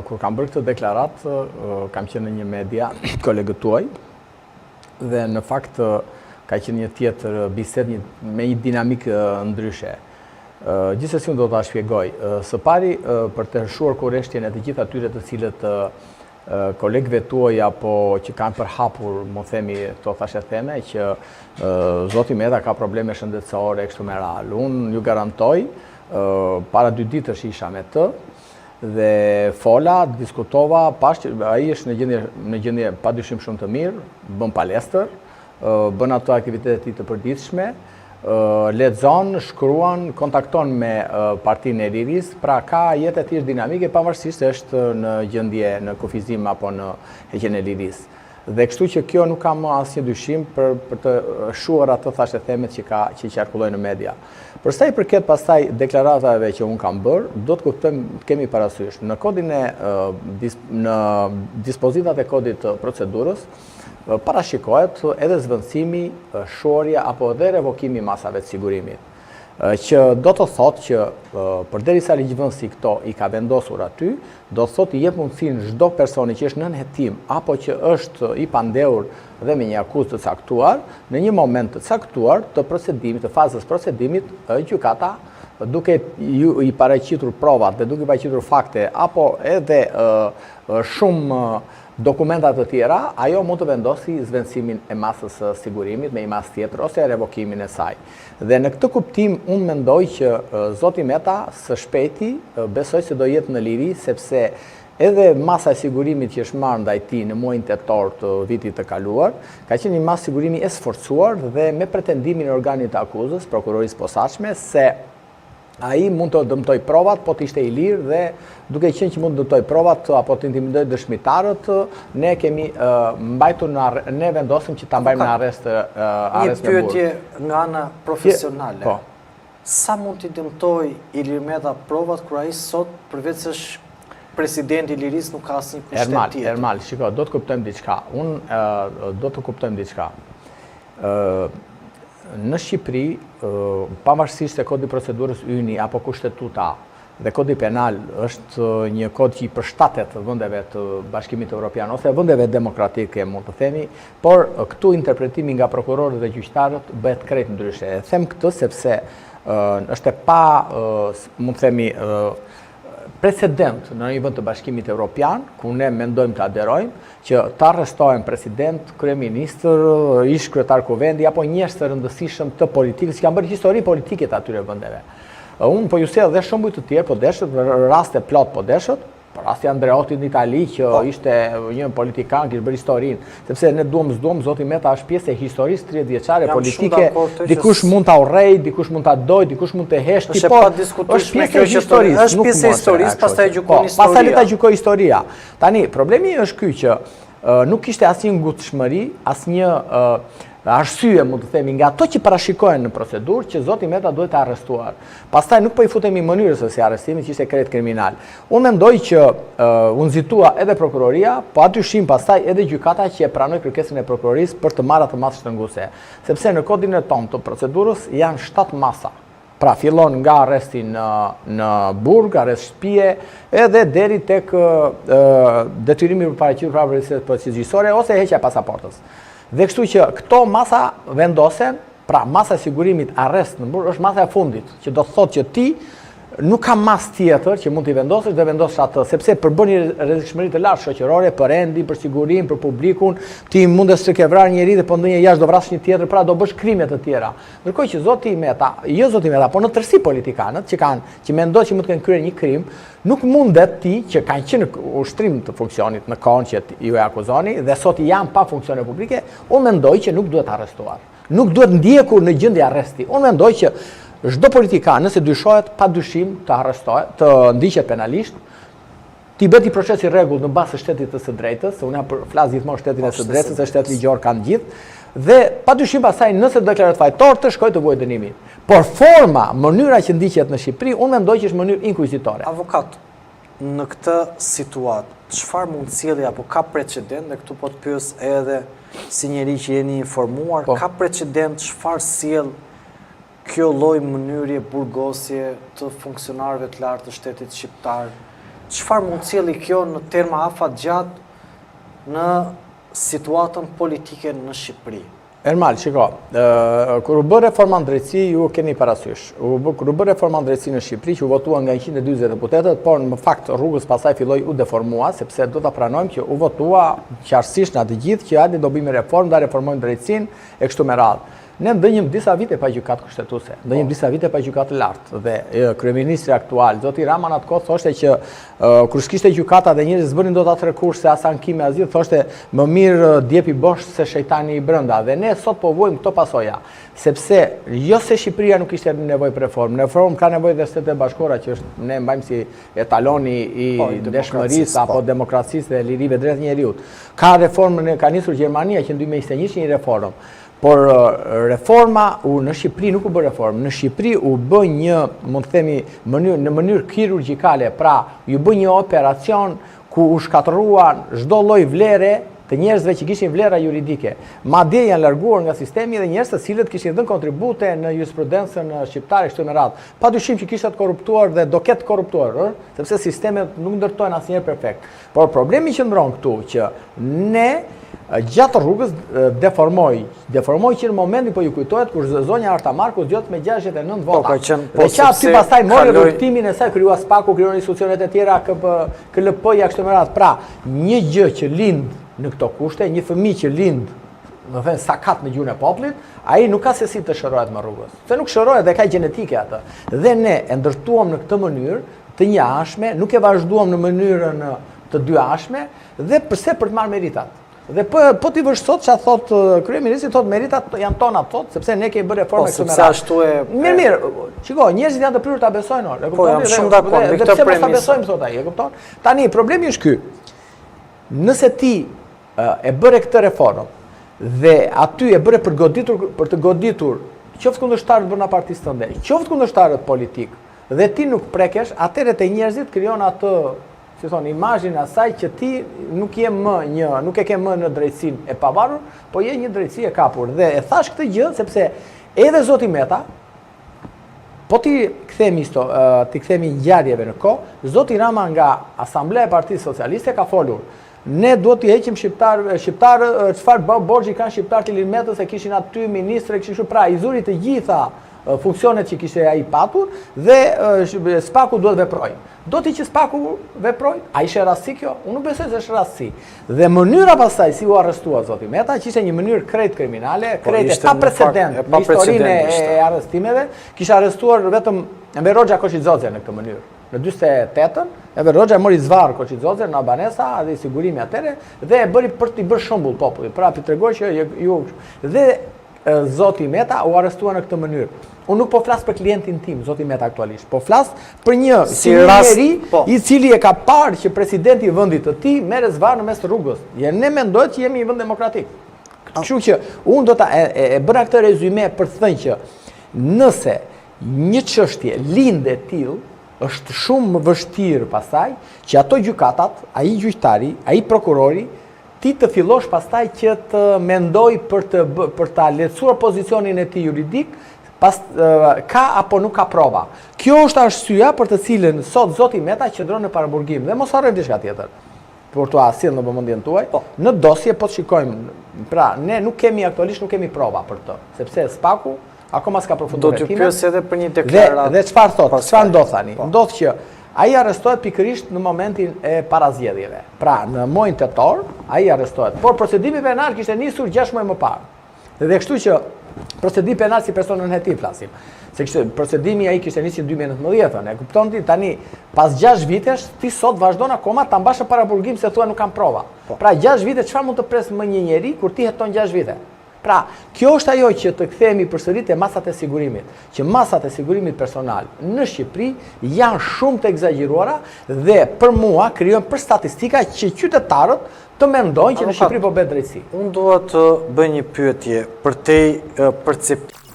kur kam bërë këtë deklarat, kam qenë në një media, kolegët tuaj, dhe në fakt ka qenë një tjetër bised me një dinamikë ndryshe. Gjithsesi unë do ta shpjegoj. Së pari, për të heshuar kurreshtjen e të gjithë atyre të cilët kolegëve tuaj apo që kanë përhapur, më themi, këto thashe theme, që Zoti Meta ka probleme shëndetësore e kështu me radhë. Unë ju garantoj, para 2 ditësh isha me të, dhe fola, diskutova, ai është në gjendje padyshim shumë të mirë, bën palestër, bën ato aktivitetet e tij të përditshme, lexon, shkruan, kontakton me Partinë e Lirisë, pra ka jetë e tij dinamike pavarësisht se është në gjendje në kufizim apo në heqjen e lirisë. Dhe kështu që kjo nuk kam asnjë dyshim për të shuar ato thashë themet që qarkullojnë në media. Për sa i përket pastaj deklaratave që unë kam bërë, do të kuptojmë, kemi parasysh në kodin në dispozitat e kodit të procedurës, parashikohet edhe zvendësimi, shorja apo edhe revokimi masave të sigurimit. Që do të thotë që përderisa ligjvënësi këto i ka vendosur aty, do të thotë i jep mundësinë çdo personi që është nën hetim apo që është i pandehur dhe me një akuzë të caktuar, në një moment të caktuar të procedimit, të fazës procedimit, gjykata duke i paraqitur provat dhe duke i paraqitur fakte apo edhe shumë dokumentat të tjera, ajo mund të vendosi zvendësimin e masës së sigurimit me një masë tjetër ose revokimin e saj. Dhe në këtë kuptim unë mendoj që Zoti Meta së shpejti besoj se do jetë në liri, sepse edhe masa e sigurimit që është marrë ndaj tij në muajin tetor të vitit të kaluar, ka qenë një masë sigurimi e sforcuar dhe me pretendimin e organit të akuzës, prokurorisë posaçme, se ai mund të dëmtoj provat, po të ishte i lirë dhe duke qenë që mund të dëmtoj provat apo të intimidoj dëshmitarët, ne kemi mbajtur ne vendosim që ta mbajmë në arrest me burg. Një pyetje nga ana profesionale. Po. Sa mund t'i dëmtoj Ilir Meta provat kur ai sot përveç se është presidenti i Lirisë nuk ka asnjë pushtet tjetër? Ermal, shiko, do të kuptojmë diçka. Do të kuptojmë diçka. Në Shqipëri, pavarësisht se kodi procedurës yni apo kushtetuta dhe kodi penal është një kod që i përshtatet vendeve të Bashkimit Evropian ose vendeve demokratike, mund të themi, por këtu interpretimi nga prokurorët dhe gjyqtarët bëhet krejt ndryshe. Them këtë sepse është e pa, mund të themi, precedent në një vend të Bashkimit Evropian, ku ne mendojmë të aderojmë, që të arrestohen president, kryeministër, ish kryetar kuvendi, apo njerëz të rëndësishëm të politikës, që kanë bërë histori politike të atyre vendeve. Unë po ju sjell dhe shembuj të tjerë, po deshët, raste plot po deshët, rasti Andreotit në Itali, që ishte një politikan, kishte bërë historinë, sepse ne duam Zoti Meta është pjesë e historisë 30 vjeçare politike, dikush mund ta urrej, dikush mund ta doj, dikush mund të heshti, po është pjesë e historisë. Është pjesë e historisë, pastaj gjykon historia. Pastaj le ta gjykoj historia. Tani, problemi është ky që nuk kishte asnjë ngutshmëri, asnjë arsye, mund të themi, nga ato që parashikohen në procedurë që Zoti Meta duhet të arrestuar. Pastaj nuk po i futemi mënyrës së arrestimit, që ishte krejt kriminal. Unë mendoj që u nxitua edhe prokuroria, po atyshim pastaj edhe gjykata që e pranoi kërkesën e prokurorisë për të marrë atë masë shtrënguese. Sepse në kodin e tonë të procedurës janë 7 masa. Pra fillon nga arresti në burg, arrest shtëpie, edhe deri tek detyrimi për paraqitur pranë përgjithësore ose heqja e pasaportës. Dhe kështu që këto masa vendosen, pra masa e sigurimit arrest në burg është masa e fundit, që do të thotë që ti nuk ka mas tjetër që mund t'i vendosësh dhe vendosësh atë, sepse përbën një rrezikshmëri të lartë shoqërore, për rendin, për sigurinë, për publikun, ti mundesh të ke vrarë njëri dhe po ndonjë jashtë do vrasësh një tjetër, pra do bësh krime të tjera. Ndërkohë që Zoti Meta, jo Zoti Meta, por në tërësi politikanët që mendojnë që mund të kenë kryer një krim, nuk mundet ti që kanë qenë në ushtrim të funksionit në kohën që ju e akuzoni dhe sot janë pa funksione publike, unë mendoj që nuk duhet arrestuar. Nuk duhet ndjekur në gjendje arresti. Unë mendoj që çdo politikan, nëse dyshohet, pa dyshim të arrestohet, të ndiqet penalisht, t'i bëhet i proces i rregull në bazë të shtetit të së drejtës, unë flas gjithmonë shtetin e së drejtës, se shtet ligjor kanë gjithë, dhe pa dyshim pastaj nëse deklarohet fajtor të shkojë të vuajë dënimin. Por forma, mënyra që ndiqet në Shqipëri, unë mendoj që është mënyrë inkuizitore. Avokat, në këtë situatë, çfarë mund sjellë apo ka precedent, dhe këtu po të pyes edhe si njeri që jeni informuar, ka precedent çfarë sjell kjo lloj mënyrje burgosje të funksionarëve të lartë të shtetit shqiptar çfarë mund cilli kjo në terma afat gjatë në situatën politike në Shqipëri? Ermal, shiko, kur u bë reforma në drejtësi, ju keni parasysh. Kur u bë reforma në drejtësi në Shqipëri, që u votua nga 140 deputetët, por në fakt rrugës pasaj filloi u deformua, sepse do ta pranojmë që u votua qartësisht nga të gjithë që hajde do bëjmë reformë, da reformojmë drejtësinë e kështu me radhë. Ne ndënjëm disa vite pa gjykatë kushtetuese, ndënjëm disa vite pa gjykatë lartë dhe kryeministri aktual, zoti Rama në atë kohë thoshte që kur s'kishte gjykata dhe njerëzit s'bënin dot atë rekurse se as ankime asgjë, thoshte më mirë djepi bosh se shejtani i brenda. Dhe ne sot po vojmë këto pasoja, sepse jo se Shqipëria nuk kishte nevojë për reformë, reformë ka nevojë dhe Shtetet Bashkuara që është ne mbajmë si etaloni i dëshmërisë apo demokracisë dhe lirive drejt njeriut. Ka reformë, ka nisur Gjermania që në 2021 një reformë. Por reforma në Shqipëri nuk u bë reformë. Në Shqipëri u bë një, mund të themi, në mënyrë kirurgjikale, pra u bë një operacion ku u shkatëruan çdo lloj vlere të njerëzve që kishin vlera juridike. Madje janë larguar nga sistemi dhe njerëz të cilët kishin dhënë kontribute në jurisprudencën shqiptare kështu me radhë. Padyshim që kishte të korruptuar dhe do ketë korruptuar, sepse sistemet nuk ndërtojnë asnjëherë perfekt. Por problemi që ndron këtu që ne gjatë rrugës deformoj që në momentin po ju kujtohet kur zonja Arta Marku zgjot me 69 vota. Dhe që aty pastaj mori rrugtimin e saj, krijua SPAK-u, krijuan institucionet e tjera, KLP-ja kështu me radhë. Pra, një gjë që lind në këto kushte, një fëmijë që lind, do thënë sakat në gjuhën e popullit, ai nuk ka se si të shërohet me rrugës. Se nuk shërohet dhe ka gjenetike atë. Dhe ne e ndërtuam në këtë mënyrë të njëanshme, nuk e vazhduam në mënyrën të dyashme dhe përse për të marrë meritat. Dhe po t'i vësh sot që a thot kryeministri, thot meritat janë tona, thot, sepse ne kemi bërë reforme këtu me radhë. Sepse ashtu e... Mirë, shiko, njerëzit janë të prirur ta besojnë, e kuptoni? Po, jam shumë dakord me këtë premisë. Dhe pse mos ta besojmë sot ai, e kupton? Tani problemi është ky. Nëse ti e bëre këtë reformë dhe aty e bëre për të goditur qoftë kundërshtarët brenda partisë tënde, qoftë kundërshtarët politik, dhe ti nuk prekesh, atëherë te njerëzit krijon atë, si thonë, imazhin asaj që ti nuk e ke më në drejtsinë e pavarur, po je një drejtësi e kapur. Dhe e thash këtë gjë sepse edhe zoti Meta, po ti kthemi ngjarjeve në kohë, zoti Rama nga Asamblea e Partisë Socialiste ka folur. Ne duhet t'i heqim shqiptarë çfarë borxhi kanë shqiptarët i Metës, se kishin aty ministre, kishin pra i zuri të gjitha funksionet që kishte ai patur dhe SPAK-u duhet veproj. Do t'i që SPAK-u veproj, a ishe rasti kjo? Unë nuk besoj se është rasti. Dhe mënyra pastaj si u arrestua zoti Meta, që ishte një mënyrë krejt kriminale, krejt e pa precedent në historinë e arrestimeve, kishte arrestuar vetëm Enver Hoxha Koçizoze në këtë mënyrë. Në 48-ën, Enver Hoxha mori zvarr Koçizoze në Banesa dhe i sigurimi atëre dhe e bëri për t'i bërë shembull popullit. Pra pi tregoj që ju dhe zoti Meta u arrestua në këtë mënyrë. Unë nuk po flas për klientin tim, zoti Meta aktualisht, po flas për një njeri i cili e ka parë që presidenti i vendit të tij merr zvarr në mes të rrugës. Ne mendojmë që jemi një vend demokratik. Kështu që unë do ta e bëra këtë rezume për të thënë që nëse një çështje lind e tillë, është shumë më vështirë pastaj që ato gjykatat, ai gjyqtari, ai prokurori, ti të fillosh pastaj që të mendoj për ta lehtësuar pozicionin e tij juridik, ka apo nuk ka prova. Kjo është arsyeja për të cilën sot zoti Meta qëndron në paraburgim dhe mos harrojmë diçka tjetër. Për t'u sjellë në vëmendjen tuaj, në dosje po shikojmë. Pra, ne aktualisht nuk kemi prova për të, sepse SPAK-u akoma s'ka përfunduar hetimin. Do t'ju pyes edhe për një deklaratë. Dhe çfarë thotë? Çfarë ndodh tani? Ndodh që ai arrestohet pikërisht në momentin e parazgjedhjeve. Pra, në muajin tetor, ai arrestohet. Por procedimi penal kishte nisur 6 muaj më parë. Dhe kështu që procedimi penal si person në hetim flasim. Se procedimi ai kishte nisur në 2019, e kupton ti tani pas 6 vitesh ti sot vazhdon akoma ta mbash në paraburgim se thua nuk kam prova. Pra 6 vite çfarë mund të pres më një njeri kur ti heton 6 vite? Pra, kjo është ajo që të kthehemi përsëri te masat e sigurimit, që masat e sigurimit personal në Shqipëri janë shumë të egzageruara dhe për mua krijojnë për statistika që qytetarët të mendojnë që në Shqipëri po bëhet drejtësi. Unë dua të bëj një pyetje për te perceptimin